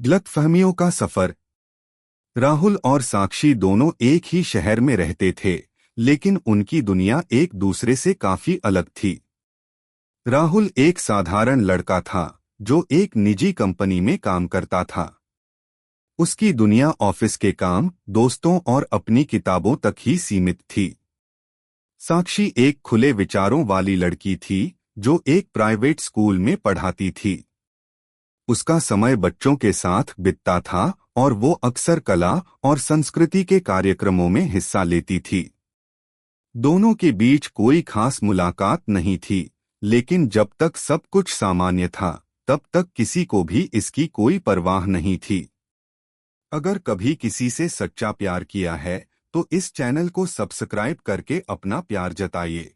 गलतफहमियों का सफर। राहुल और साक्षी दोनों एक ही शहर में रहते थे, लेकिन उनकी दुनिया एक दूसरे से काफी अलग थी। राहुल एक साधारण लड़का था जो एक निजी कंपनी में काम करता था। उसकी दुनिया ऑफिस के काम, दोस्तों और अपनी किताबों तक ही सीमित थी। साक्षी एक खुले विचारों वाली लड़की थी जो एक प्राइवेट स्कूल में पढ़ाती थी। उसका समय बच्चों के साथ बीतता था और वो अक्सर कला और संस्कृति के कार्यक्रमों में हिस्सा लेती थी। दोनों के बीच कोई खास मुलाकात नहीं थी, लेकिन जब तक सब कुछ सामान्य था, तब तक किसी को भी इसकी कोई परवाह नहीं थी। अगर कभी किसी से सच्चा प्यार किया है, तो इस चैनल को सब्सक्राइब करके अपना प्यार जताइए।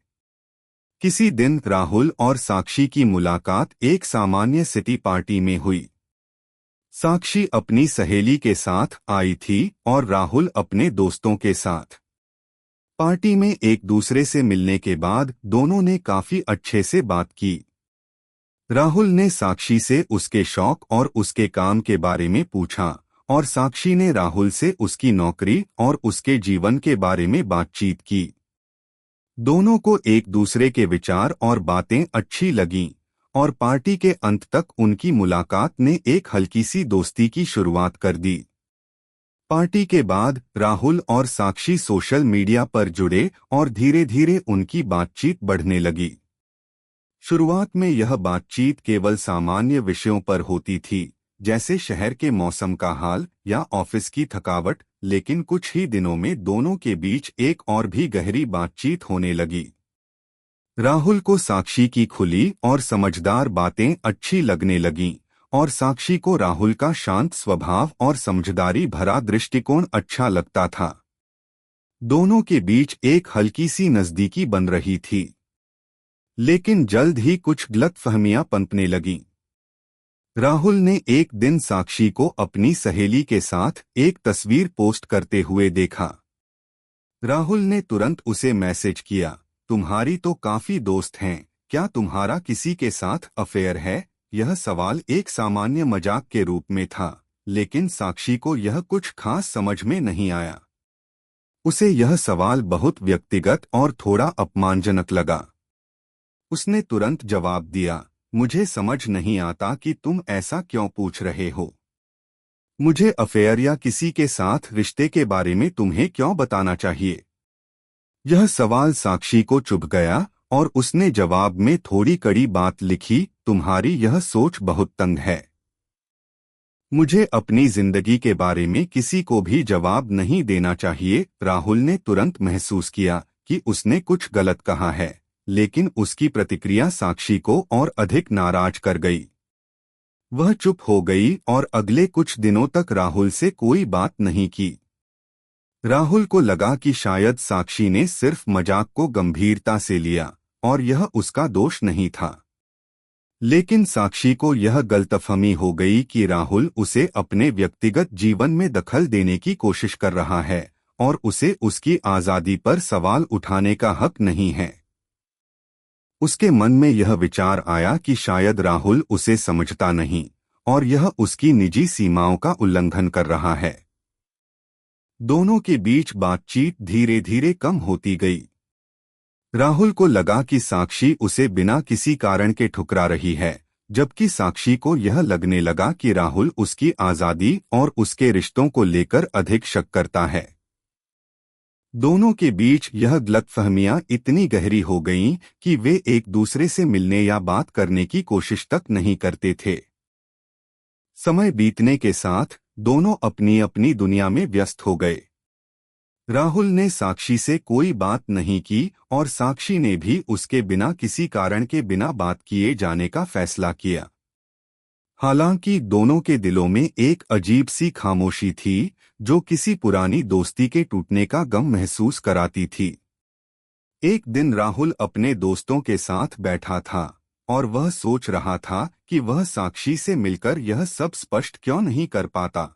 किसी दिन राहुल और साक्षी की मुलाकात एक सामान्य सिटी पार्टी में हुई। साक्षी अपनी सहेली के साथ आई थी और राहुल अपने दोस्तों के साथ। पार्टी में एक दूसरे से मिलने के बाद दोनों ने काफी अच्छे से बात की। राहुल ने साक्षी से उसके शौक और उसके काम के बारे में पूछा और साक्षी ने राहुल से उसकी नौकरी और उसके जीवन के बारे में बातचीत की। दोनों को एक दूसरे के विचार और बातें अच्छी लगीं और पार्टी के अंत तक उनकी मुलाकात ने एक हल्की सी दोस्ती की शुरुआत कर दी। पार्टी के बाद राहुल और साक्षी सोशल मीडिया पर जुड़े और धीरे धीरे उनकी बातचीत बढ़ने लगी। शुरुआत में यह बातचीत केवल सामान्य विषयों पर होती थी, जैसे शहर के मौसम का हाल या ऑफिस की थकावट, लेकिन कुछ ही दिनों में दोनों के बीच एक और भी गहरी बातचीत होने लगी। राहुल को साक्षी की खुली और समझदार बातें अच्छी लगने लगीं और साक्षी को राहुल का शांत स्वभाव और समझदारी भरा दृष्टिकोण अच्छा लगता था। दोनों के बीच एक हल्की सी नजदीकी बन रही थी, लेकिन जल्द ही कुछ गलतफहमियां पनपने लगीं। राहुल ने एक दिन साक्षी को अपनी सहेली के साथ एक तस्वीर पोस्ट करते हुए देखा। राहुल ने तुरंत उसे मैसेज किया, तुम्हारी तो काफी दोस्त हैं, क्या तुम्हारा किसी के साथ अफेयर है? यह सवाल एक सामान्य मजाक के रूप में था, लेकिन साक्षी को यह कुछ खास समझ में नहीं आया। उसे यह सवाल बहुत व्यक्तिगत और थोड़ा अपमानजनक लगा। उसने तुरंत जवाब दिया, मुझे समझ नहीं आता कि तुम ऐसा क्यों पूछ रहे हो। मुझे अफेयर या किसी के साथ रिश्ते के बारे में तुम्हें क्यों बताना चाहिए? यह सवाल साक्षी को चुभ गया और उसने जवाब में थोड़ी कड़ी बात लिखी, तुम्हारी यह सोच बहुत तंग है। मुझे अपनी जिंदगी के बारे में किसी को भी जवाब नहीं देना चाहिए। राहुल ने तुरंत महसूस किया कि उसने कुछ गलत कहा है, लेकिन उसकी प्रतिक्रिया साक्षी को और अधिक नाराज कर गई। वह चुप हो गई और अगले कुछ दिनों तक राहुल से कोई बात नहीं की। राहुल को लगा कि शायद साक्षी ने सिर्फ मजाक को गंभीरता से लिया और यह उसका दोष नहीं था। लेकिन साक्षी को यह गलतफहमी हो गई कि राहुल उसे अपने व्यक्तिगत जीवन में दखल देने की कोशिश कर रहा है और उसे उसकी आज़ादी पर सवाल उठाने का हक नहीं है। उसके मन में यह विचार आया कि शायद राहुल उसे समझता नहीं और यह उसकी निजी सीमाओं का उल्लंघन कर रहा है। दोनों के बीच बातचीत धीरे धीरे कम होती गई। राहुल को लगा कि साक्षी उसे बिना किसी कारण के ठुकरा रही है, जबकि साक्षी को यह लगने लगा कि राहुल उसकी आज़ादी और उसके रिश्तों को लेकर अधिक शक करता है। दोनों के बीच यह गलतफहमियां इतनी गहरी हो गईं कि वे एक दूसरे से मिलने या बात करने की कोशिश तक नहीं करते थे। समय बीतने के साथ दोनों अपनी अपनी दुनिया में व्यस्त हो गए। राहुल ने साक्षी से कोई बात नहीं की और साक्षी ने भी उसके बिना किसी कारण के बिना बात किए जाने का फैसला किया। हालांकि दोनों के दिलों में एक अजीब सी खामोशी थी जो किसी पुरानी दोस्ती के टूटने का गम महसूस कराती थी। एक दिन राहुल अपने दोस्तों के साथ बैठा था और वह सोच रहा था कि वह साक्षी से मिलकर यह सब स्पष्ट क्यों नहीं कर पाता।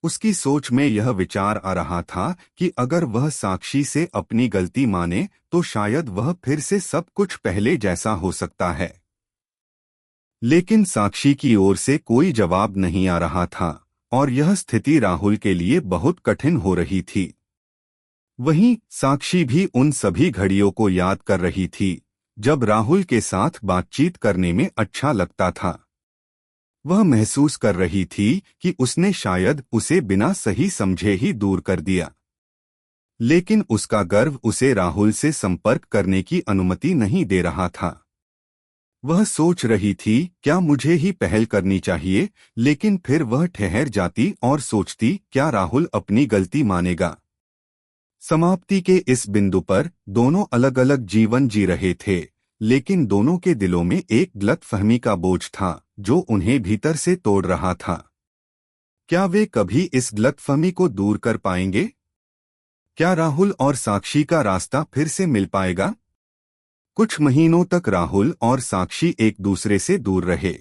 उसकी सोच में यह विचार आ रहा था कि अगर वह साक्षी से अपनी गलती माने तो शायद वह फिर से सब कुछ पहले जैसा हो सकता है। लेकिन साक्षी की ओर से कोई जवाब नहीं आ रहा था और यह स्थिति राहुल के लिए बहुत कठिन हो रही थी। वहीं साक्षी भी उन सभी घड़ियों को याद कर रही थी जब राहुल के साथ बातचीत करने में अच्छा लगता था। वह महसूस कर रही थी कि उसने शायद उसे बिना सही समझे ही दूर कर दिया, लेकिन उसका गर्व उसे राहुल से संपर्क करने की अनुमति नहीं दे रहा था। वह सोच रही थी क्या मुझे ही पहल करनी चाहिए, लेकिन फिर वह ठहर जाती और सोचती क्या राहुल अपनी गलती मानेगा। समाप्ति के इस बिंदु पर दोनों अलग अलग जीवन जी रहे थे, लेकिन दोनों के दिलों में एक गलतफहमी का बोझ था जो उन्हें भीतर से तोड़ रहा था। क्या वे कभी इस गलतफहमी को दूर कर पाएंगे? क्या राहुल और साक्षी का रास्ता फिर से मिल पाएगा? कुछ महीनों तक राहुल और साक्षी एक दूसरे से दूर रहे।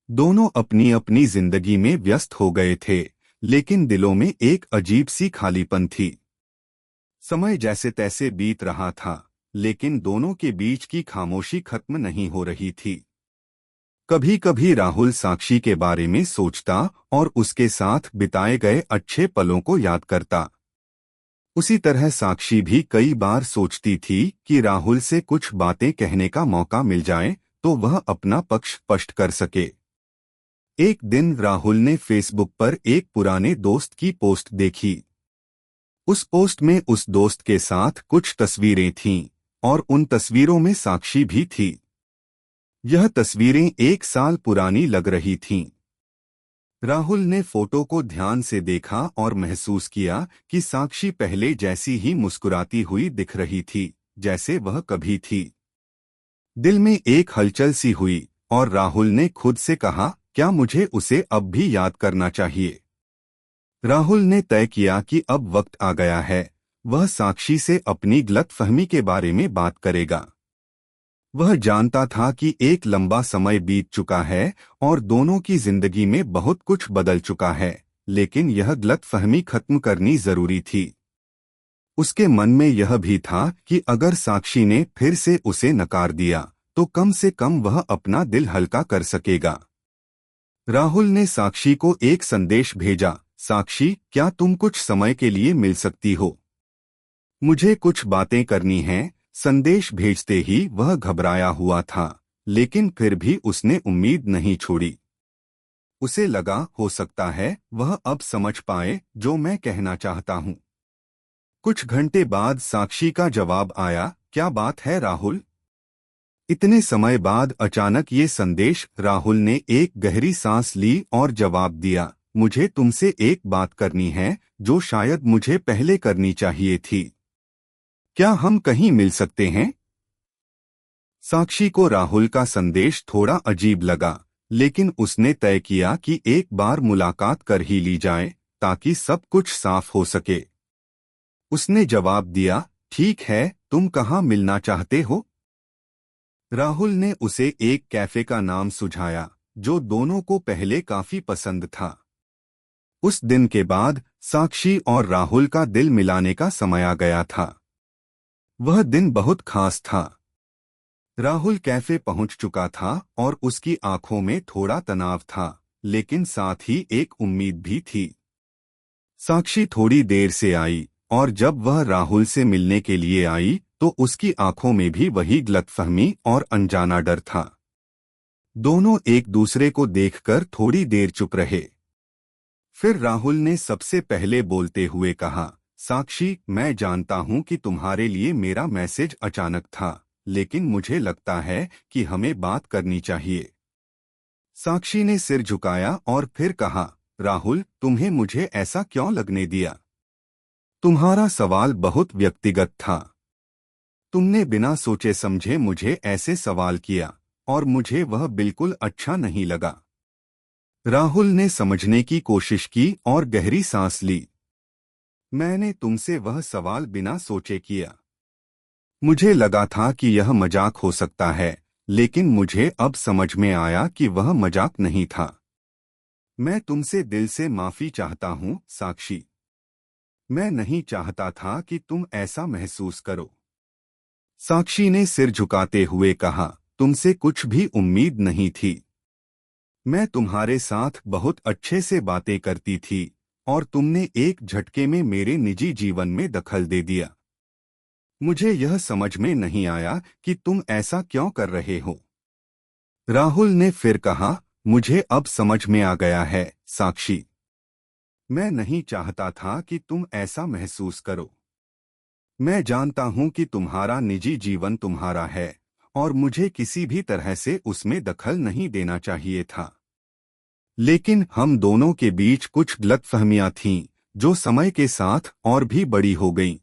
दोनों अपनी अपनी जिंदगी में व्यस्त हो गए थे, लेकिन दिलों में एक अजीब सी खालीपन थी। समय जैसे तैसे बीत रहा था, लेकिन दोनों के बीच की खामोशी खत्म नहीं हो रही थी। कभी कभी राहुल साक्षी के बारे में सोचता और उसके साथ बिताए गए अच्छे पलों को याद करता। उसी तरह साक्षी भी कई बार सोचती थी कि राहुल से कुछ बातें कहने का मौका मिल जाए तो वह अपना पक्ष स्पष्ट कर सके। एक दिन राहुल ने फेसबुक पर एक पुराने दोस्त की पोस्ट देखी। उस पोस्ट में उस दोस्त के साथ कुछ तस्वीरें थीं और उन तस्वीरों में साक्षी भी थी। यह तस्वीरें 1 साल पुरानी लग रही थीं। राहुल ने फोटो को ध्यान से देखा और महसूस किया कि साक्षी पहले जैसी ही मुस्कुराती हुई दिख रही थी जैसे वह कभी थी। दिल में एक हलचल सी हुई और राहुल ने खुद से कहा, क्या मुझे उसे अब भी याद करना चाहिए? राहुल ने तय किया कि अब वक्त आ गया है, वह साक्षी से अपनी गलतफहमी के बारे में बात करेगा। वह जानता था कि एक लंबा समय बीत चुका है और दोनों की जिंदगी में बहुत कुछ बदल चुका है, लेकिन यह गलतफहमी खत्म करनी जरूरी थी। उसके मन में यह भी था कि अगर साक्षी ने फिर से उसे नकार दिया तो कम से कम वह अपना दिल हल्का कर सकेगा। राहुल ने साक्षी को एक संदेश भेजा, साक्षी, क्या तुम कुछ समय के लिए मिल सकती हो? मुझे कुछ बातें करनी हैं। संदेश भेजते ही वह घबराया हुआ था, लेकिन फिर भी उसने उम्मीद नहीं छोड़ी। उसे लगा हो सकता है वह अब समझ पाए जो मैं कहना चाहता हूँ। कुछ घंटे बाद साक्षी का जवाब आया, क्या बात है राहुल? इतने समय बाद अचानक ये संदेश। राहुल ने एक गहरी सांस ली और जवाब दिया, मुझे तुमसे एक बात करनी है जो शायद मुझे पहले करनी चाहिए थी। क्या हम कहीं मिल सकते हैं? साक्षी को राहुल का संदेश थोड़ा अजीब लगा, लेकिन उसने तय किया कि एक बार मुलाकात कर ही ली जाए ताकि सब कुछ साफ हो सके। उसने जवाब दिया, ठीक है, तुम कहाँ मिलना चाहते हो? राहुल ने उसे एक कैफे का नाम सुझाया जो दोनों को पहले काफी पसंद था। उस दिन के बाद साक्षी और राहुल का दिल मिलाने का समय आ गया था। वह दिन बहुत खास था। राहुल कैफे पहुंच चुका था और उसकी आंखों में थोड़ा तनाव था, लेकिन साथ ही एक उम्मीद भी थी। साक्षी थोड़ी देर से आई और जब वह राहुल से मिलने के लिए आई तो उसकी आंखों में भी वही गलतफहमी और अनजाना डर था। दोनों एक दूसरे को देखकर थोड़ी देर चुप रहे। फिर राहुल ने सबसे पहले बोलते हुए कहा, साक्षी, मैं जानता हूं कि तुम्हारे लिए मेरा मैसेज अचानक था, लेकिन मुझे लगता है कि हमें बात करनी चाहिए। साक्षी ने सिर झुकाया और फिर कहा, राहुल, तुम्हें मुझे ऐसा क्यों लगने दिया? तुम्हारा सवाल बहुत व्यक्तिगत था। तुमने बिना सोचे समझे मुझे ऐसे सवाल किया और मुझे वह बिल्कुल अच्छा नहीं लगा। राहुल ने समझने की कोशिश की और गहरी सांस ली। मैंने तुमसे वह सवाल बिना सोचे किया। मुझे लगा था कि यह मजाक हो सकता है, लेकिन मुझे अब समझ में आया कि वह मजाक नहीं था। मैं तुमसे दिल से माफी चाहता हूँ, साक्षी। मैं नहीं चाहता था कि तुम ऐसा महसूस करो। साक्षी ने सिर झुकाते हुए कहा, तुमसे कुछ भी उम्मीद नहीं थी। मैं तुम्हारे साथ बहुत अच्छे से बातें करती थी और तुमने एक झटके में मेरे निजी जीवन में दखल दे दिया। मुझे यह समझ में नहीं आया कि तुम ऐसा क्यों कर रहे हो। राहुल ने फिर कहा, मुझे अब समझ में आ गया है साक्षी। मैं नहीं चाहता था कि तुम ऐसा महसूस करो। मैं जानता हूं कि तुम्हारा निजी जीवन तुम्हारा है और मुझे किसी भी तरह से उसमें दखल नहीं देना चाहिए था। लेकिन हम दोनों के बीच कुछ गलतफहमियां थीं, जो समय के साथ और भी बड़ी हो गईं।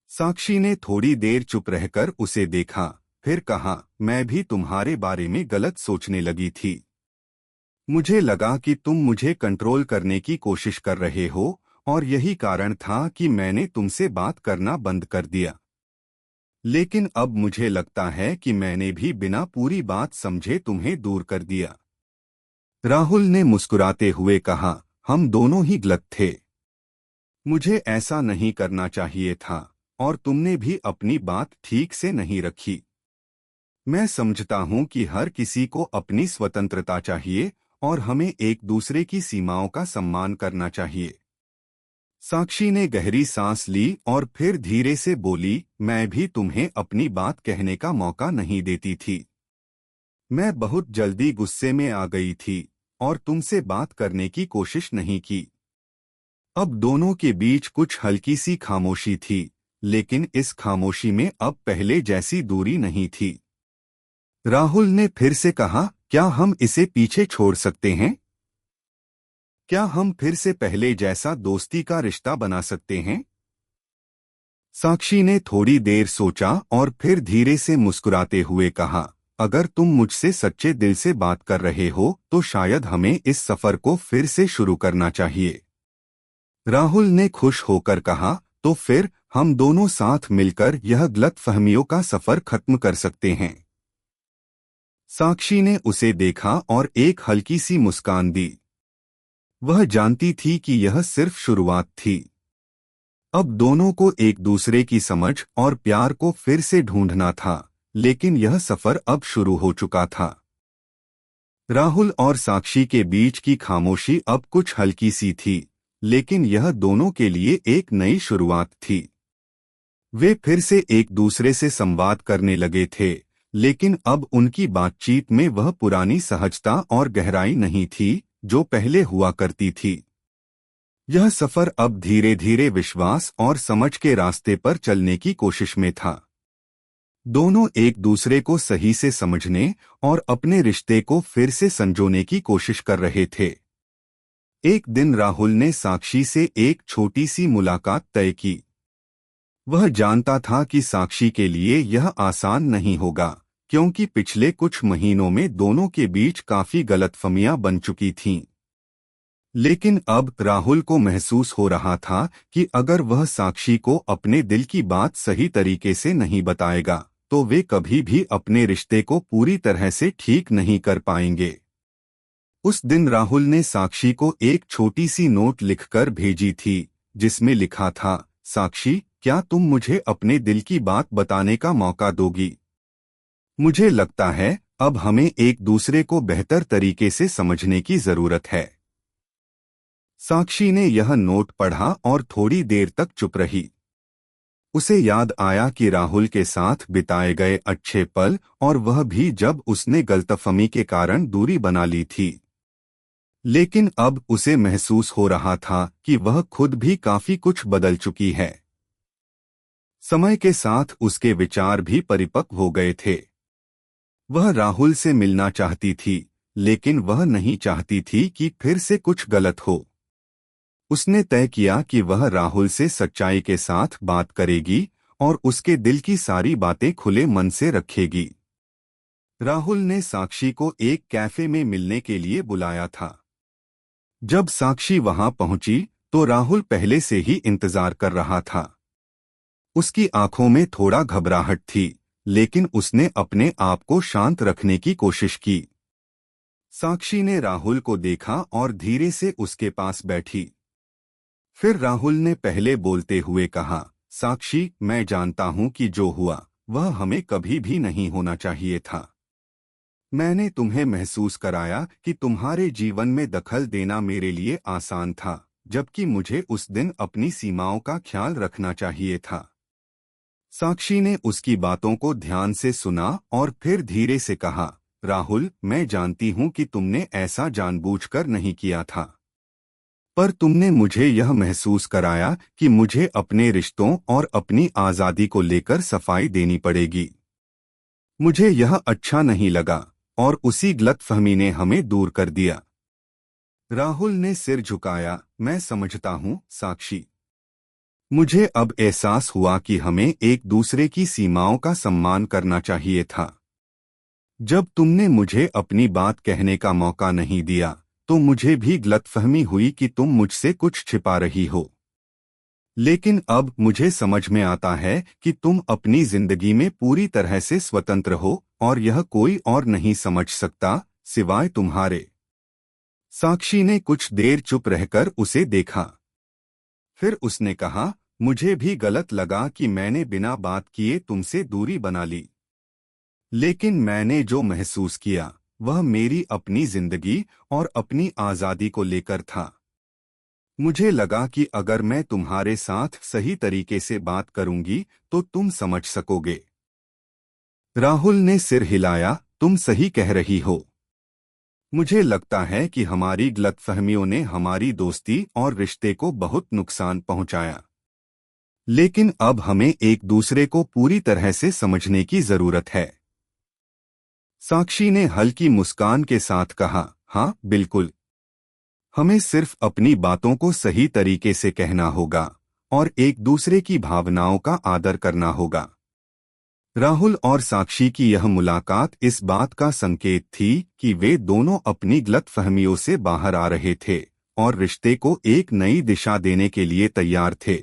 साक्षी ने थोड़ी देर चुप रहकर उसे देखा, फिर कहा, मैं भी तुम्हारे बारे में गलत सोचने लगी थी। मुझे लगा कि तुम मुझे कंट्रोल करने की कोशिश कर रहे हो और यही कारण था कि मैंने तुमसे बात करना बंद कर दिया। लेकिन अब मुझे लगता है कि मैंने भी बिना पूरी बात समझे तुम्हें दूर कर दिया। राहुल ने मुस्कुराते हुए कहा, हम दोनों ही गलत थे। मुझे ऐसा नहीं करना चाहिए था और तुमने भी अपनी बात ठीक से नहीं रखी। मैं समझता हूं कि हर किसी को अपनी स्वतंत्रता चाहिए और हमें एक दूसरे की सीमाओं का सम्मान करना चाहिए। साक्षी ने गहरी सांस ली और फिर धीरे से बोली, मैं भी तुम्हें अपनी बात कहने का मौका नहीं देती थी। मैं बहुत जल्दी गुस्से में आ गई थी और तुमसे बात करने की कोशिश नहीं की। अब दोनों के बीच कुछ हल्की सी खामोशी थी, लेकिन इस खामोशी में अब पहले जैसी दूरी नहीं थी। राहुल ने फिर से कहा, क्या हम इसे पीछे छोड़ सकते हैं? क्या हम फिर से पहले जैसा दोस्ती का रिश्ता बना सकते हैं? साक्षी ने थोड़ी देर सोचा और फिर धीरे से मुस्कुराते हुए कहा, अगर तुम मुझसे सच्चे दिल से बात कर रहे हो तो शायद हमें इस सफर को फिर से शुरू करना चाहिए। राहुल ने खुश होकर कहा, तो फिर हम दोनों साथ मिलकर यह गलतफहमियों का सफर खत्म कर सकते हैं। साक्षी ने उसे देखा और एक हल्की सी मुस्कान दी। वह जानती थी कि यह सिर्फ शुरुआत थी। अब दोनों को एक दूसरे की समझ और प्यार को फिर से ढूंढना था, लेकिन यह सफर अब शुरू हो चुका था। राहुल और साक्षी के बीच की खामोशी अब कुछ हल्की सी थी, लेकिन यह दोनों के लिए एक नई शुरुआत थी। वे फिर से एक दूसरे से संवाद करने लगे थे, लेकिन अब उनकी बातचीत में वह पुरानी सहजता और गहराई नहीं थी जो पहले हुआ करती थी। यह सफर अब धीरे धीरे विश्वास और समझ के रास्ते पर चलने की कोशिश में था। दोनों एक दूसरे को सही से समझने और अपने रिश्ते को फिर से संजोने की कोशिश कर रहे थे। एक दिन राहुल ने साक्षी से एक छोटी सी मुलाकात तय की। वह जानता था कि साक्षी के लिए यह आसान नहीं होगा, क्योंकि पिछले कुछ महीनों में दोनों के बीच काफी गलतफहमियां बन चुकी थीं। लेकिन अब राहुल को महसूस हो रहा था कि अगर वह साक्षी को अपने दिल की बात सही तरीके से नहीं बताएगा, तो वे कभी भी अपने रिश्ते को पूरी तरह से ठीक नहीं कर पाएंगे। उस दिन राहुल ने साक्षी को एक छोटी सी नोट लिखकर भेजी थी, जिसमें लिखा था, साक्षी, क्या तुम मुझे अपने दिल की बात बताने का मौका दोगी? मुझे लगता है अब हमें एक दूसरे को बेहतर तरीके से समझने की जरूरत है। साक्षी ने यह नोट पढ़ा और थोड़ी देर तक चुप रही। उसे याद आया कि राहुल के साथ बिताए गए अच्छे पल, और वह भी जब उसने गलतफहमी के कारण दूरी बना ली थी। लेकिन अब उसे महसूस हो रहा था कि वह खुद भी काफी कुछ बदल चुकी है। समय के साथ उसके विचार भी परिपक्व हो गए थे। वह राहुल से मिलना चाहती थी, लेकिन वह नहीं चाहती थी कि फिर से कुछ गलत हो। उसने तय किया कि वह राहुल से सच्चाई के साथ बात करेगी और उसके दिल की सारी बातें खुले मन से रखेगी। राहुल ने साक्षी को एक कैफे में मिलने के लिए बुलाया था। जब साक्षी वहां पहुंची तो राहुल पहले से ही इंतजार कर रहा था। उसकी आंखों में थोड़ा घबराहट थी, लेकिन उसने अपने आप को शांत रखने की कोशिश की। साक्षी ने राहुल को देखा और धीरे से उसके पास बैठी। फिर राहुल ने पहले बोलते हुए कहा, साक्षी, मैं जानता हूं कि जो हुआ वह हमें कभी भी नहीं होना चाहिए था। मैंने तुम्हें महसूस कराया कि तुम्हारे जीवन में दखल देना मेरे लिए आसान था, जबकि मुझे उस दिन अपनी सीमाओं का ख्याल रखना चाहिए था। साक्षी ने उसकी बातों को ध्यान से सुना और फिर धीरे से कहा, राहुल, मैं जानती हूं कि तुमने ऐसा जानबूझकर नहीं किया था, पर तुमने मुझे यह महसूस कराया कि मुझे अपने रिश्तों और अपनी आज़ादी को लेकर सफाई देनी पड़ेगी। मुझे यह अच्छा नहीं लगा और उसी गलतफहमी ने हमें दूर कर दिया। राहुल ने सिर झुकाया। मैं समझता हूँ साक्षी। मुझे अब एहसास हुआ कि हमें एक दूसरे की सीमाओं का सम्मान करना चाहिए था। जब तुमने मुझे अपनी बात कहने का मौका नहीं दिया, तो मुझे भी गलतफहमी हुई कि तुम मुझसे कुछ छिपा रही हो। लेकिन अब मुझे समझ में आता है कि तुम अपनी जिंदगी में पूरी तरह से स्वतंत्र हो और यह कोई और नहीं समझ सकता सिवाय तुम्हारे। साक्षी ने कुछ देर चुप रहकर उसे देखा। फिर उसने कहा, मुझे भी गलत लगा कि मैंने बिना बात किए तुमसे दूरी बना ली। लेकिन मैंने जो महसूस किया वह मेरी अपनी जिंदगी और अपनी आज़ादी को लेकर था। मुझे लगा कि अगर मैं तुम्हारे साथ सही तरीके से बात करूंगी तो तुम समझ सकोगे। राहुल ने सिर हिलाया। तुम सही कह रही हो। मुझे लगता है कि हमारी गलतफहमियों ने हमारी दोस्ती और रिश्ते को बहुत नुकसान पहुंचाया। लेकिन अब हमें एक दूसरे को पूरी तरह से समझने की जरूरत है। साक्षी ने हल्की मुस्कान के साथ कहा, हाँ बिल्कुल। हमें सिर्फ अपनी बातों को सही तरीके से कहना होगा और एक दूसरे की भावनाओं का आदर करना होगा। राहुल और साक्षी की यह मुलाकात इस बात का संकेत थी कि वे दोनों अपनी गलतफहमियों से बाहर आ रहे थे और रिश्ते को एक नई दिशा देने के लिए तैयार थे।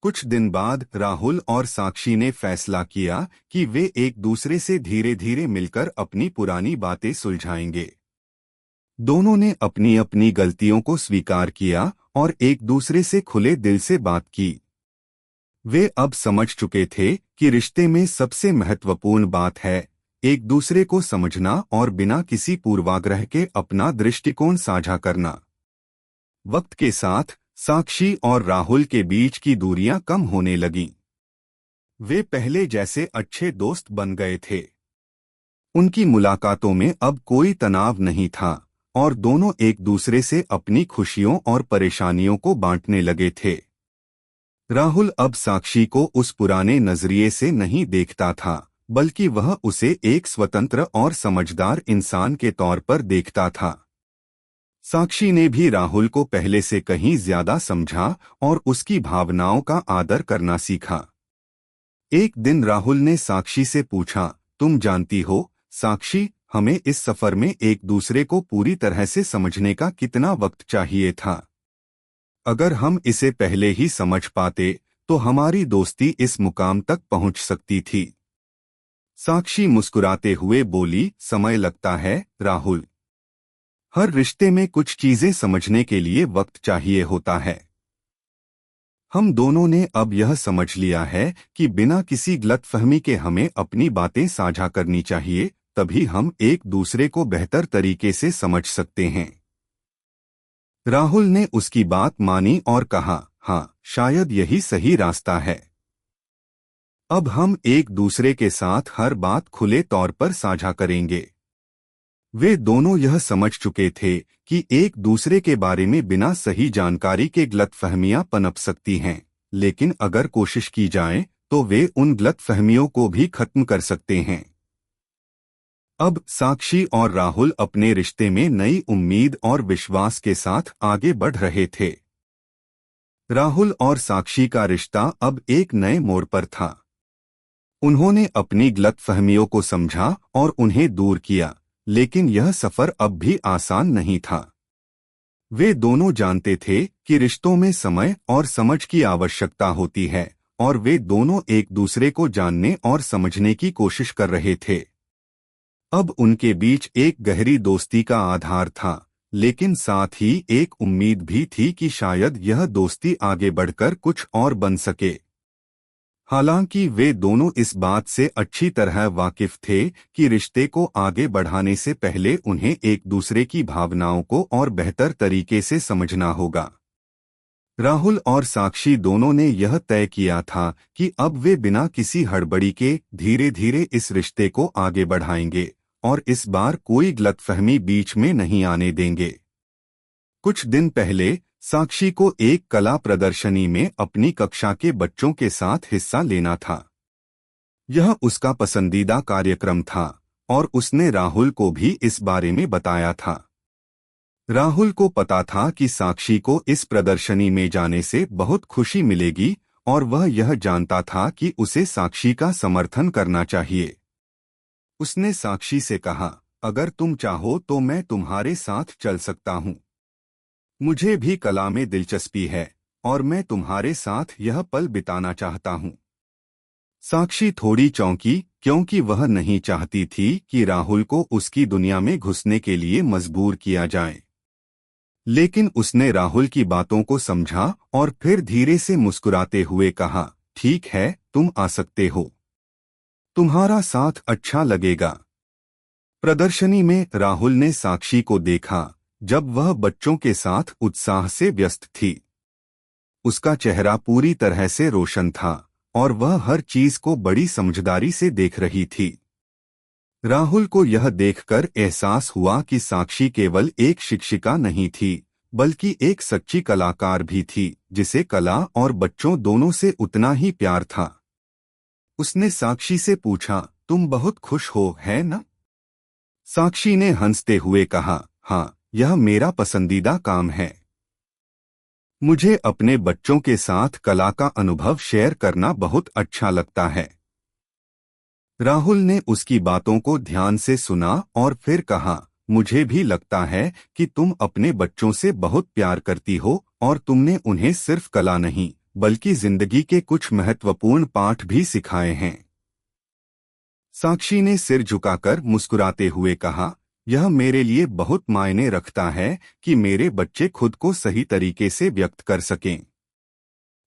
कुछ दिन बाद राहुल और साक्षी ने फैसला किया कि वे एक दूसरे से धीरे धीरे मिलकर अपनी पुरानी बातें सुलझाएंगे। दोनों ने अपनी अपनी गलतियों को स्वीकार किया और एक दूसरे से खुले दिल से बात की। वे अब समझ चुके थे कि रिश्ते में सबसे महत्वपूर्ण बात है एक दूसरे को समझना और बिना किसी पूर्वाग्रह के अपना दृष्टिकोण साझा करना। वक्त के साथ साक्षी और राहुल के बीच की दूरियां कम होने लगीं। वे पहले जैसे अच्छे दोस्त बन गए थे। उनकी मुलाकातों में अब कोई तनाव नहीं था और दोनों एक दूसरे से अपनी खुशियों और परेशानियों को बांटने लगे थे। राहुल अब साक्षी को उस पुराने नजरिए से नहीं देखता था, बल्कि वह उसे एक स्वतंत्र और समझदार इंसान के तौर पर देखता था। साक्षी ने भी राहुल को पहले से कहीं ज्यादा समझा और उसकी भावनाओं का आदर करना सीखा। एक दिन राहुल ने साक्षी से पूछा, तुम जानती हो साक्षी, हमें इस सफर में एक दूसरे को पूरी तरह से समझने का कितना वक्त चाहिए था। अगर हम इसे पहले ही समझ पाते तो हमारी दोस्ती इस मुकाम तक पहुंच सकती थी। साक्षी मुस्कुराते हुए बोली, समय लगता है राहुल। हर रिश्ते में कुछ चीजें समझने के लिए वक्त चाहिए होता है। हम दोनों ने अब यह समझ लिया है कि बिना किसी गलतफहमी के हमें अपनी बातें साझा करनी चाहिए, तभी हम एक दूसरे को बेहतर तरीके से समझ सकते हैं। राहुल ने उसकी बात मानी और कहा, हाँ, शायद यही सही रास्ता है। अब हम एक दूसरे के साथ हर बात खुले तौर पर साझा करेंगे। वे दोनों यह समझ चुके थे कि एक दूसरे के बारे में बिना सही जानकारी के गलतफहमियां पनप सकती हैं, लेकिन अगर कोशिश की जाए तो वे उन गलतफहमियों को भी खत्म कर सकते हैं। अब साक्षी और राहुल अपने रिश्ते में नई उम्मीद और विश्वास के साथ आगे बढ़ रहे थे। राहुल और साक्षी का रिश्ता अब एक नए मोड़ पर था। उन्होंने अपनी गलतफहमियों को समझा और उन्हें दूर किया, लेकिन यह सफर अब भी आसान नहीं था। वे दोनों जानते थे कि रिश्तों में समय और समझ की आवश्यकता होती है और वे दोनों एक दूसरे को जानने और समझने की कोशिश कर रहे थे। अब उनके बीच एक गहरी दोस्ती का आधार था, लेकिन साथ ही एक उम्मीद भी थी कि शायद यह दोस्ती आगे बढ़कर कुछ और बन सके। हालांकि वे दोनों इस बात से अच्छी तरह वाकिफ थे कि रिश्ते को आगे बढ़ाने से पहले उन्हें एक दूसरे की भावनाओं को और बेहतर तरीके से समझना होगा। राहुल और साक्षी दोनों ने यह तय किया था कि अब वे बिना किसी हड़बड़ी के धीरे धीरे इस रिश्ते को आगे बढ़ाएंगे और इस बार कोई गलतफहमी बीच में नहीं आने देंगे। कुछ दिन पहले साक्षी को एक कला प्रदर्शनी में अपनी कक्षा के बच्चों के साथ हिस्सा लेना था। यह उसका पसंदीदा कार्यक्रम था और उसने राहुल को भी इस बारे में बताया था। राहुल को पता था कि साक्षी को इस प्रदर्शनी में जाने से बहुत खुशी मिलेगी और वह यह जानता था कि उसे साक्षी का समर्थन करना चाहिए। उसने साक्षी से कहा, अगर तुम चाहो तो मैं तुम्हारे साथ चल सकता हूँ। मुझे भी कला में दिलचस्पी है और मैं तुम्हारे साथ यह पल बिताना चाहता हूँ। साक्षी थोड़ी चौंकी क्योंकि वह नहीं चाहती थी कि राहुल को उसकी दुनिया में घुसने के लिए मजबूर किया जाए। लेकिन उसने राहुल की बातों को समझा और फिर धीरे से मुस्कुराते हुए कहा, ठीक है, तुम आ सकते हो। तुम्हारा साथ अच्छा लगेगा। प्रदर्शनी में राहुल ने साक्षी को देखा जब वह बच्चों के साथ उत्साह से व्यस्त थी। उसका चेहरा पूरी तरह से रोशन था और वह हर चीज को बड़ी समझदारी से देख रही थी। राहुल को यह देखकर एहसास हुआ कि साक्षी केवल एक शिक्षिका नहीं थी बल्कि एक सच्ची कलाकार भी थी जिसे कला और बच्चों दोनों से उतना ही प्यार था। उसने साक्षी से पूछा, तुम बहुत खुश हो, है ना? साक्षी ने हंसते हुए कहा, हाँ, यह मेरा पसंदीदा काम है। मुझे अपने बच्चों के साथ कला का अनुभव शेयर करना बहुत अच्छा लगता है। राहुल ने उसकी बातों को ध्यान से सुना और फिर कहा, मुझे भी लगता है कि तुम अपने बच्चों से बहुत प्यार करती हो और तुमने उन्हें सिर्फ कला नहीं बल्कि जिंदगी के कुछ महत्वपूर्ण पाठ भी सिखाए हैं। साक्षी ने सिर झुकाकर मुस्कुराते हुए कहा, यह मेरे लिए बहुत मायने रखता है कि मेरे बच्चे खुद को सही तरीके से व्यक्त कर सकें।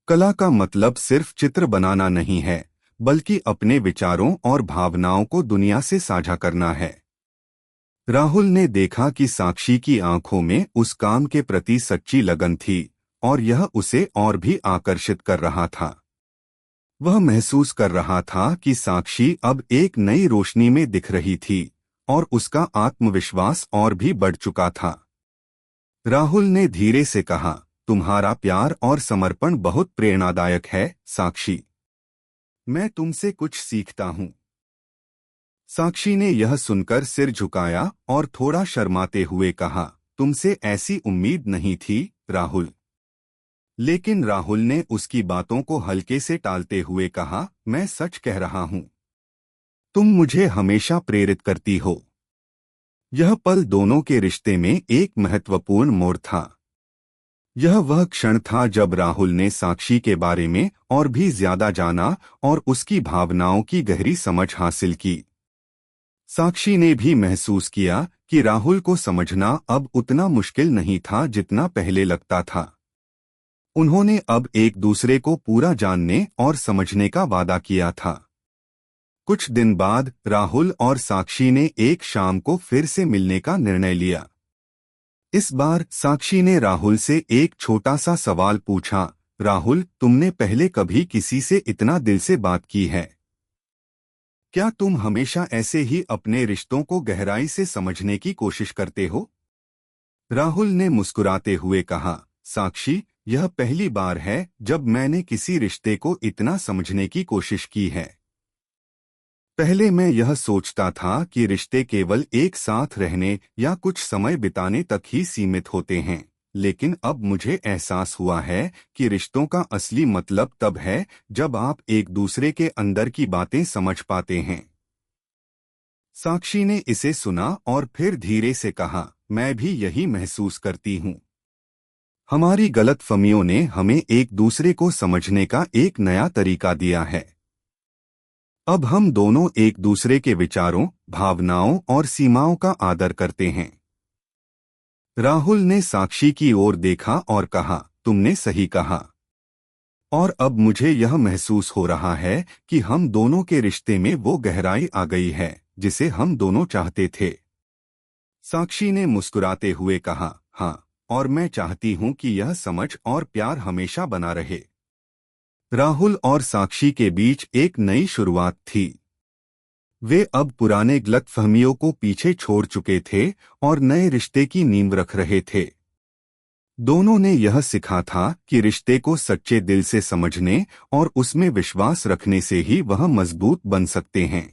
कला का मतलब सिर्फ चित्र बनाना नहीं है बल्कि अपने विचारों और भावनाओं को दुनिया से साझा करना है। राहुल ने देखा कि साक्षी की आंखों में उस काम के प्रति सच्ची लगन थी और यह उसे और भी आकर्षित कर रहा था। वह महसूस कर रहा था कि साक्षी अब एक नई रोशनी में दिख रही थी और उसका आत्मविश्वास और भी बढ़ चुका था। राहुल ने धीरे से कहा, तुम्हारा प्यार और समर्पण बहुत प्रेरणादायक है, साक्षी। मैं तुमसे कुछ सीखता हूँ। साक्षी ने यह सुनकर सिर झुकाया और थोड़ा शर्माते हुए कहा, तुमसे ऐसी उम्मीद नहीं थी, राहुल। लेकिन राहुल ने उसकी बातों को हल्के से टालते हुए कहा, मैं सच कह रहा हूँ। तुम मुझे हमेशा प्रेरित करती हो। यह पल दोनों के रिश्ते में एक महत्वपूर्ण मोड़ था। यह वह क्षण था जब राहुल ने साक्षी के बारे में और भी ज्यादा जाना और उसकी भावनाओं की गहरी समझ हासिल की। साक्षी ने भी महसूस किया कि राहुल को समझना अब उतना मुश्किल नहीं था जितना पहले लगता था। उन्होंने अब एक दूसरे को पूरा जानने और समझने का वादा किया था। कुछ दिन बाद राहुल और साक्षी ने एक शाम को फिर से मिलने का निर्णय लिया। इस बार साक्षी ने राहुल से एक छोटा सा सवाल पूछा, राहुल, तुमने पहले कभी किसी से इतना दिल से बात की है? क्या तुम हमेशा ऐसे ही अपने रिश्तों को गहराई से समझने की कोशिश करते हो? राहुल ने मुस्कुराते हुए कहा, साक्षी, यह पहली बार है जब मैंने किसी रिश्ते को इतना समझने की कोशिश की है। पहले मैं यह सोचता था कि रिश्ते केवल एक साथ रहने या कुछ समय बिताने तक ही सीमित होते हैं, लेकिन अब मुझे एहसास हुआ है कि रिश्तों का असली मतलब तब है जब आप एक दूसरे के अंदर की बातें समझ पाते हैं। साक्षी ने इसे सुना और फिर धीरे से कहा, मैं भी यही महसूस करती हूँ। हमारी गलतफहमियों ने हमें एक दूसरे को समझने का एक नया तरीका दिया है। अब हम दोनों एक दूसरे के विचारों, भावनाओं और सीमाओं का आदर करते हैं। राहुल ने साक्षी की ओर देखा और कहा, तुमने सही कहा। और अब मुझे यह महसूस हो रहा है कि हम दोनों के रिश्ते में वो गहराई आ गई है जिसे हम दोनों चाहते थे। साक्षी ने मुस्कुराते हुए कहा, हाँ, और मैं चाहती हूँ कि यह समझ और प्यार हमेशा बना रहे। राहुल और साक्षी के बीच एक नई शुरुआत थी। वे अब पुराने गलतफहमियों को पीछे छोड़ चुके थे और नए रिश्ते की नींव रख रहे थे। दोनों ने यह सीखा था कि रिश्ते को सच्चे दिल से समझने और उसमें विश्वास रखने से ही वह मजबूत बन सकते हैं।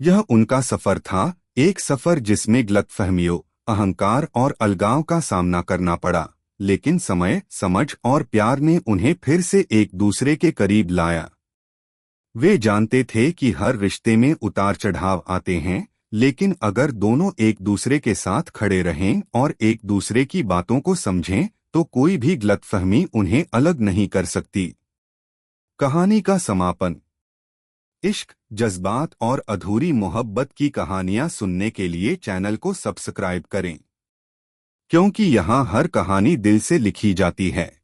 यह उनका सफर था, एक सफर जिसमें गलतफहमियों, अहंकार और अलगाव का सामना करना पड़ा, लेकिन समय, समझ और प्यार ने उन्हें फिर से एक दूसरे के करीब लाया। वे जानते थे कि हर रिश्ते में उतार चढ़ाव आते हैं, लेकिन अगर दोनों एक दूसरे के साथ खड़े रहें और एक दूसरे की बातों को समझें, तो कोई भी गलतफहमी उन्हें अलग नहीं कर सकती। कहानी का समापन। इश्क, जज्बात और अधूरी मोहब्बत की कहानियां सुनने के लिए चैनल को सब्सक्राइब करें, क्योंकि यहाँ हर कहानी दिल से लिखी जाती है।